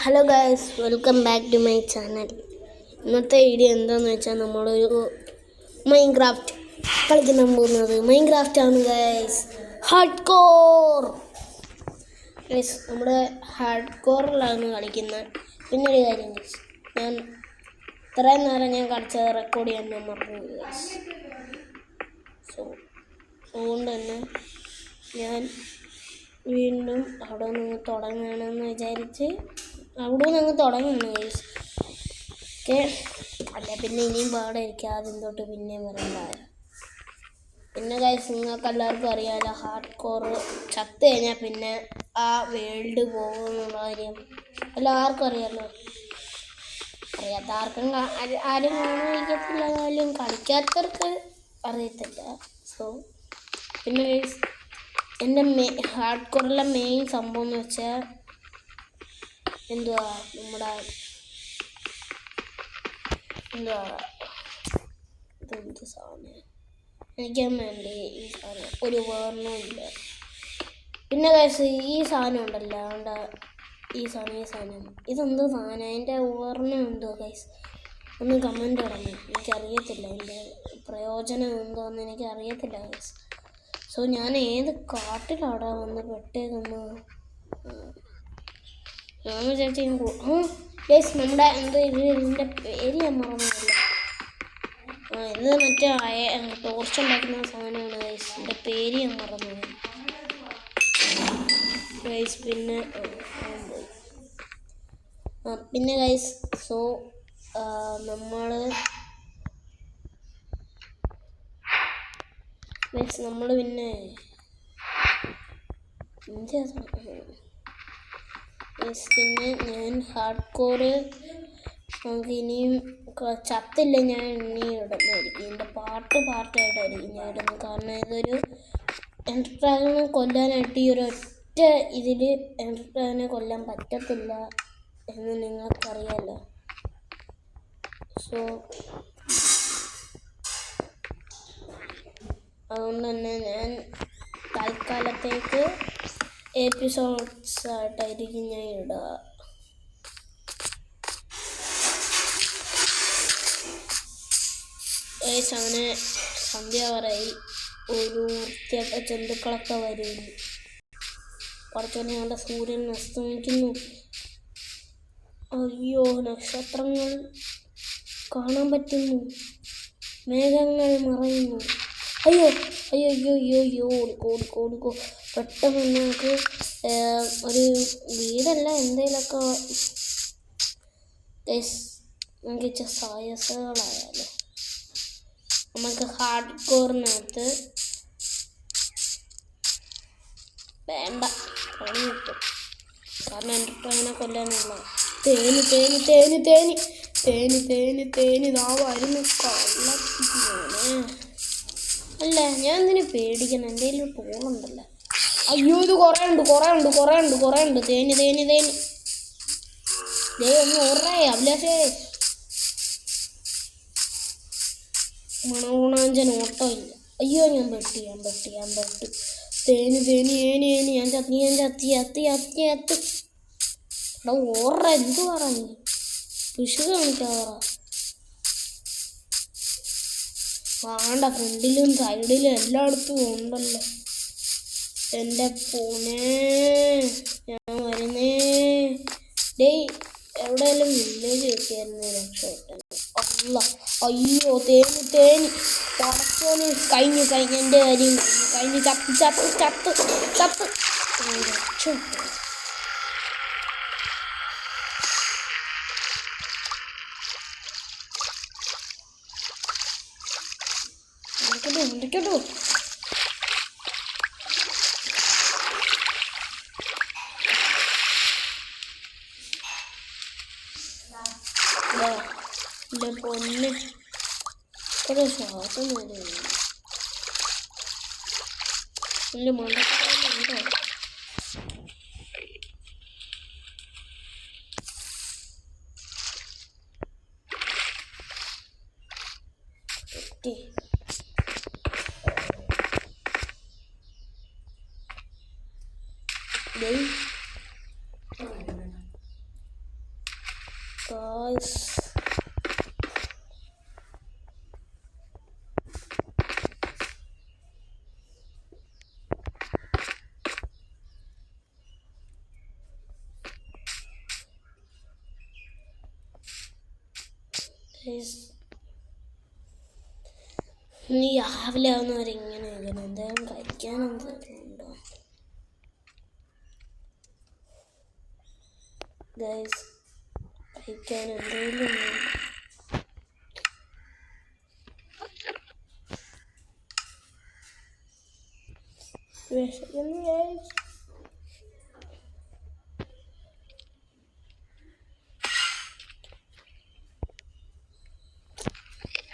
Hello guys, welcome back to my channel. ഇന്നത്തെ video എന്താണെന്ന് വെച്ചാൽ നമ്മളൊരു മൈൻക്രാഫ്റ്റ് കളിക്കാൻ പോകുന്നത് മൈൻക്രാഫ്റ്റ് ആണ് ഗൈസ്. ഹാർഡ് കോർ ഗൈസ്, നമ്മുടെ ഹാർഡ് കോറിലാണ് കളിക്കുന്നത്. പിന്നെ ഒരു കാര്യം ഗൈസ്, ഞാൻ ഇത്രയും നേരം ഞാൻ കളിച്ചത് റെക്കോർഡ് ചെയ്യാൻ ഞാൻ മറന്നു ഗൈസ്. അതുകൊണ്ട് തന്നെ ഞാൻ വീണ്ടും അവിടെ നിന്ന് തുടങ്ങണമെന്ന് വിചാരിച്ച് തുടങ്ങുകയാണ് ഗൈസ്. ഓക്കെ, അല്ല പിന്നെ ഇനിയും പാടായിരിക്കും, ആദ്യം തൊട്ട് പിന്നെയും വരണ്ടായിരുന്നു. പിന്നെ ഗൈസ്, നിങ്ങൾക്ക് എല്ലാവർക്കും അറിയാമല്ലോ, ഹാർഡ് കോർ ചത്ത് കഴിഞ്ഞാൽ പിന്നെ ആ വേൾഡ് പോകുമെന്നുള്ള കാര്യം എല്ലാവർക്കും അറിയാമല്ലോ. അറിയാത്ത ആരും കാണാതിരിക്കത്തില്ല, ആരും കളിക്കാത്തവർക്ക് അറിയത്തില്ല. പിന്നെ ഗൈസ്, എൻ്റെ ഹാർഡ് കോറിലെ മെയിൻ സംഭവം എന്ന് വെച്ചാൽ നമ്മുടെ ഇതെന്ത് സാധനം, എനിക്കും വേണ്ടി ഈ സാധനം ഒരു ഉപകരണവും ഇല്ല. പിന്നെ ഗൈസ്, ഈ സാധനം ഉണ്ടല്ലോ, ഈ സാധനം ഇതെന്ത് സാധനം, അതിൻ്റെ ഉപകരണം എന്തോ ഗൈസ്, ഒന്ന് കമൻറ്റ് ഇടണം. എനിക്കറിയത്തില്ല അതിൻ്റെ പ്രയോജനം എന്തോന്ന് എനിക്കറിയത്തില്ല ഗൈസ്. ഞാൻ ഏത് കാട്ടിലവിടെ വന്ന് പെട്ടേക്കുന്നു. ഞാൻ വിചാരിച്ചു ഗൈസ്, നമ്മുടെ ഇതിൻ്റെ പേര് ഞാൻ മറന്നില്ല. ഇത് മറ്റേ ടോർച്ച് ഉണ്ടാക്കുന്ന സാധനമാണ് ഗൈസ്, എൻ്റെ പേര് ഞാൻ മറന്നു ഗൈസ്. പിന്നെ ഗൈസ്, നമ്മൾ പിന്നെ ഞാൻ ഹാർഡ് കോറ് നമുക്ക് ഇനിയും ചത്തില്ല, ഞാൻ ഇനിയും ഇടുന്നതായിരിക്കും. ഇതിൻ്റെ പാർട്ടായിട്ടായിരിക്കും ഞാൻ ഇടുന്നത്. കാരണം ഇതൊരു എൻഡർ ഡ്രാഗനെ കൊല്ലാനായിട്ട് ഈ ഒരു ഒറ്റ ഇതിൽ എൻഡർ ഡ്രാഗനെ കൊല്ലാൻ പറ്റത്തില്ല എന്ന് നിങ്ങൾക്കറിയാമല്ലോ. അതുകൊണ്ട് തന്നെ ഞാൻ തൽക്കാലത്തേക്ക് എപ്പിസോഡ്സ് ആയിട്ടായിരിക്കും ഞാൻ ഇടുക. അങ്ങനെ സന്ധ്യ വരായി, ഒരു വൃത്തിയായിട്ട ജന്തുക്കളൊക്കെ വരുന്നു. കുറച്ചുകൂടി നല്ല സൂര്യൻ അസ്തമിക്കുന്നു. അയ്യോ, നക്ഷത്രങ്ങൾ കാണാൻ പറ്റുന്നു, മേഘങ്ങൾ മറയുന്നു. അയ്യോ അയ്യോ അയ്യോ അയ്യോ അയ്യോ ഓടിക്കോ. പെട്ടെന്ന് നമുക്ക് ഒരു വീടല്ല എന്തെങ്കിലുമൊക്കെ നമുക്ക് സായസകളായാലോ. നമുക്ക് ഹാർഡ് കോറിനകത്ത് വേണ്ട പണി കിട്ടും. കാരണം എൻ്റെ അങ്ങനെ കൊല്ലാനുള്ള തേന് ഇതാവായിരുന്നു കൊള്ളത്തിനെ. അല്ല, ഞാൻ എന്തിനു പേടിക്കണം, എന്തെങ്കിലും ടൂളുണ്ടല്ലോ. അയ്യോ, ഇത് കുറേ ഉണ്ട്. തേന് ഒന്ന് ഓർറേ അഭിലാഷേ. മണഗുണാഞ്ചൻ ഓട്ടോ ഇല്ല. അയ്യോ, ഞാൻ പെട്ടു. തേന് ഞാൻ ചത്തി. എടാ ഓർറ, എന്ത് പറ നീ, പിശു കാണിക്കാറ. വേണ്ട, ഫ്രണ്ടിലും സൈഡിലും എല്ലായിടത്തും ഉണ്ടല്ലോ. എൻ്റെ പൂനെ, ഞാൻ വരുന്നേ. ഡേയ്, എവിടെയെങ്കിലും വില്ലേജ് കിട്ടിയായിരുന്നു രക്ഷപ്പെട്ടത്. അയ്യോ, തേന് പടച്ചോന്, കഴിഞ്ഞു എൻ്റെ കാര്യം കഴിഞ്ഞു. ചത്ത് രക്ഷപ്പെട്ടു. കേട്ടോ പൊന്നെ, കുറെ ശ്വാസം വരുന്നുണ്ട്. വലിയ മണ്ടോ ഗായ്സ്. ഇനി രാവിലെ ആവുന്നവരിങ്ങനെ എന്തെങ്കിലും കഴിക്കാൻ എന്തെങ്കിലും ഉണ്ടോ ഗൈസ്? കഴിക്കാൻ എന്തെങ്കിലും വിശക്കുന്നു ഗൈസ്.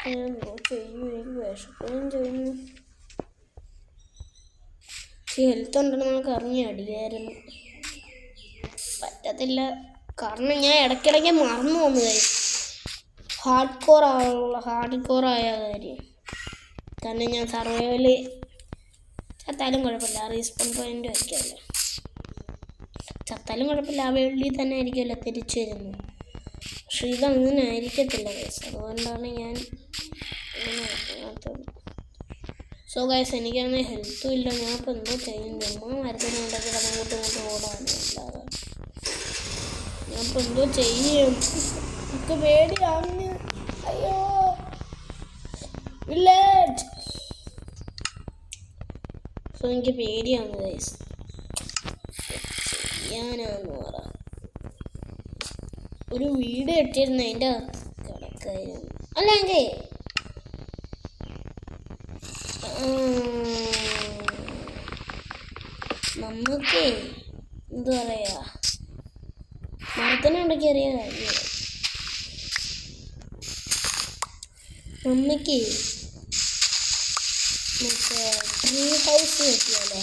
എന്തോ ചെയ്യുന്നു, എനിക്ക് വിശക്കുകയും ചെയ്യുന്നു. ഹെൽത്ത് ഉണ്ടെന്ന് നമുക്ക് അറിഞ്ഞ് അടിയായിരുന്നു. പറ്റത്തില്ല, കാരണം ഞാൻ ഇടയ്ക്കിടയ്ക്ക് മറന്നു പോകുന്നു കാര്യം. ഹാർഡ് കോർ ആയ കാര്യം. കാരണം ഞാൻ സർവൈവൽ ചത്താലും കുഴപ്പമില്ല, റീസ്പോൺ പോയിന്റ് വയ്ക്കാമല്ലോ. ചത്താലും കുഴപ്പമില്ല, ആ വെള്ളി തന്നെ ആയിരിക്കുമല്ലോ തിരിച്ചു വരുന്നത്. പക്ഷെ ഇതങ്ങനെ ആയിരിക്കത്തില്ല ഗൈസ്, അതുകൊണ്ടാണ് ഞാൻ സോ ഗൈസ് എനിക്കാണെങ്കിൽ ഹെൽത്തും ഇല്ല. ഞാനിപ്പോൾ എന്തോ ചെയ്യും? മരത്തിനുണ്ടെങ്കിൽ അങ്ങോട്ടും ഇങ്ങോട്ടും ഓടാനല്ലാതെ ഞാനിപ്പോൾ എന്തോ ചെയ്യും? എനിക്ക് പേടിയാണ്. അയ്യോ വില്ലേജ്. സോ എനിക്ക് പേടിയാണ് ഗൈസ്. ചെയ്യാനാന്ന് പറ, ഒരു വീട് കെട്ടിയിരുന്ന അതിൻ്റെ കിടക്കായിരുന്നു. അല്ലെങ്കിൽ നമുക്ക് എന്താ പറയാ, മരത്തിനുണ്ടെങ്കിൽ അറിയാ കാര്യം. മമ്മിക്ക് മറ്റേ ട്രീ ഹൗസ് കെട്ടിയാലേ?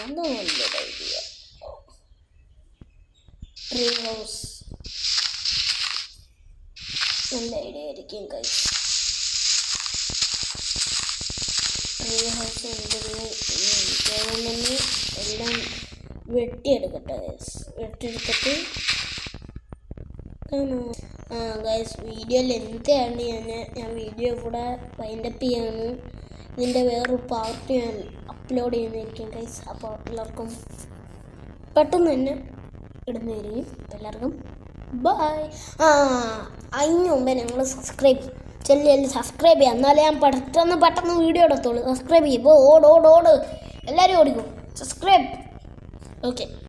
എന്താ നല്ലൊരു ഐഡിയ. ട്രീ ഹൗസ് നല്ല ഐഡിയ ആയിരിക്കും ഗൈസ്. ട്രീ ഹൗസ് ഗവൺമെൻറ് എല്ലാം വെട്ടിയെടുക്കട്ടെ ഗൈസ്. വെട്ടിയെടുത്തിട്ട് ഗൈസ് വീഡിയോ ലെങ്ത് ആയതുകൊണ്ട് ഞാൻ വീഡിയോ കൂടെ വൈൻഡപ്പ് ചെയ്യാണ്. ഇതിൻ്റെ വേറൊരു പാർട്ട് ഞാൻ അപ്ലോഡ് ചെയ്യുന്നതായിരിക്കും ഗൈസ്. അപ്പോൾ എല്ലാവർക്കും പെട്ടെന്ന് തന്നെ ഇടുന്നതായിരിക്കും. എല്ലാവർക്കും ബൈ. അതിന് മുമ്പേ നിങ്ങൾ സബ്സ്ക്രൈബ് സബ്സ്ക്രൈബ് ചെയ്യുക, എന്നാലേ ഞാൻ പെട്ടെന്ന് വീഡിയോ എടുത്തോളൂ. സബ്സ്ക്രൈബ് ചെയ്യും. ഇപ്പോൾ ഓട് എല്ലാവരും ഓടിക്കും. സബ്സ്ക്രൈബ്. ഓക്കെ.